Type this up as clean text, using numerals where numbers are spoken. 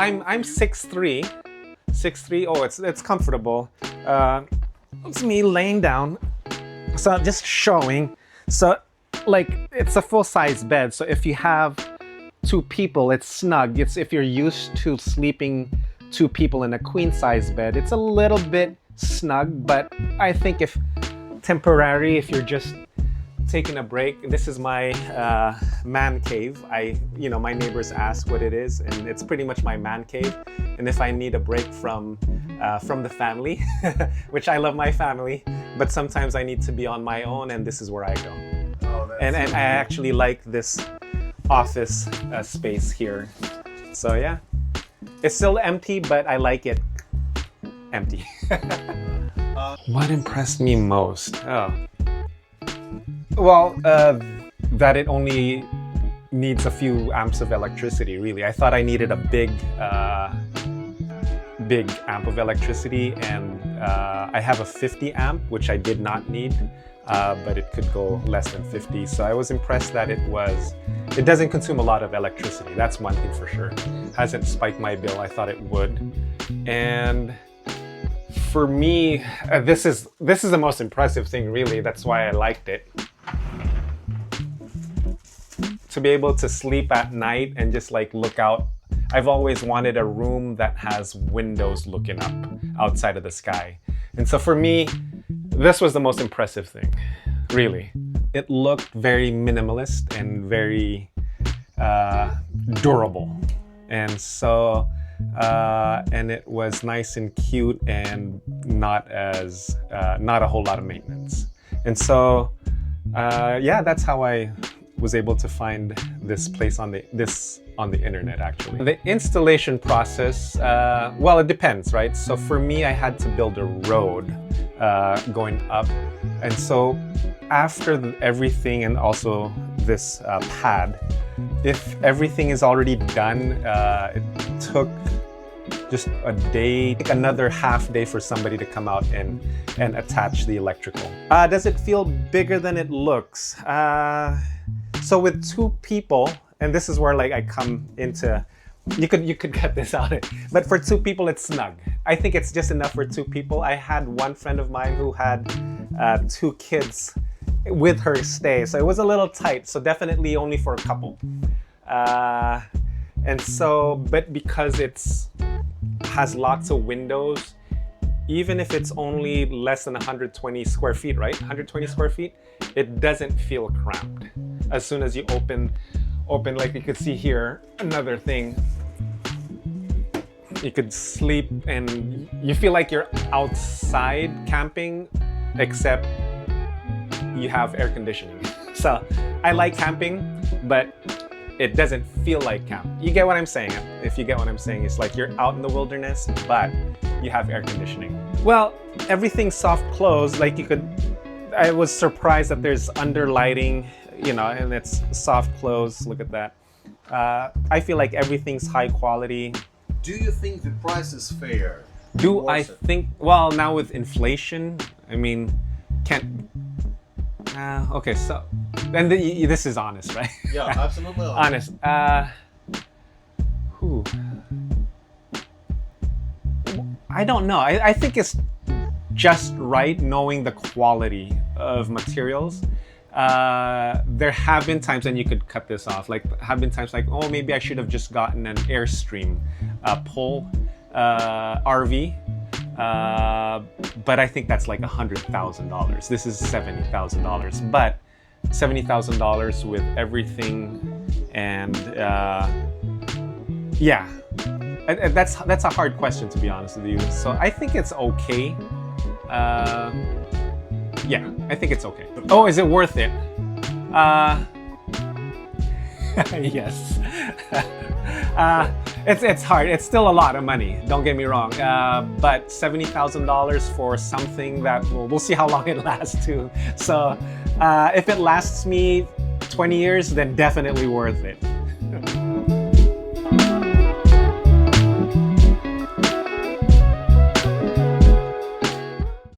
I'm 6'3", 6'3". Oh, it's comfortable. It's me laying down. So just showing. So like it's a full-size bed. So if you have two people, it's snug. It's if you're used to sleeping two people in a queen-size bed, it's a little bit snug. But I think if temporary, if you're just taking a break, this is my man cave. My neighbors ask what it is, and it's pretty much my man cave. And if I need a break from the family, which I love my family, but sometimes I need to be on my own, and this is where I go. And I actually like this office space here. So yeah, it's still empty, but I like it empty. What impressed me most? Oh. Well, that it only needs a few amps of electricity, really. I thought I needed a big amp of electricity, and I have a 50 amp, which I did not need, but it could go less than 50. So I was impressed that it doesn't consume a lot of electricity. That's one thing for sure. Hasn't spiked my bill. I thought it would. And for me, this is the most impressive thing, really. That's why I liked it. To be able to sleep at night and just like look out. I've always wanted a room that has windows looking up outside of the sky. And so for me, this was the most impressive thing, really. It looked very minimalist and very durable. And so, and it was nice and cute and not a whole lot of maintenance. And so, yeah, that's how I was able to find this place on the internet, actually. The installation process, well, it depends, right? So for me, I had to build a road going up. And so after everything, and also this pad, if everything is already done, it took just a day, another half day for somebody to come out and attach the electrical. Does it feel bigger than it looks? So with two people, and this is where like I come into, you could cut this out, but for two people it's snug. I think it's just enough for two people. I had one friend of mine who had two kids with her stay, so it was a little tight. So definitely only for a couple. And so, but because has lots of windows, even if it's only less than 120 square feet, right? 120 square feet, it doesn't feel cramped. As soon as you open, like you could see here, another thing, you could sleep and you feel like you're outside camping, except you have air conditioning. So I like camping, but it doesn't feel like camp. You get what I'm saying? If you get what I'm saying, it's like you're out in the wilderness, but you have air conditioning. Well, everything's soft close. Like I was surprised that there's under lighting, and it's soft close. Look at that. I feel like everything's high quality. Do you think the price is fair? Do I think, well, now with inflation, I mean, okay, so, and this is honest, right? Yeah, absolutely honest. I don't know. I think it's just right knowing the quality of materials. There have been times, and you could cut this off, oh, maybe I should have just gotten an Airstream pole RV. But I think that's like $100,000. This is $70,000, but $70,000 with everything, and yeah, that's a hard question, to be honest with you. So I think it's okay. Yeah, I think it's okay. Oh, is it worth it? Yes. It's hard. It's still a lot of money. Don't get me wrong. But $70,000 for something that we'll see how long it lasts too. So if it lasts me 20 years, then definitely worth it.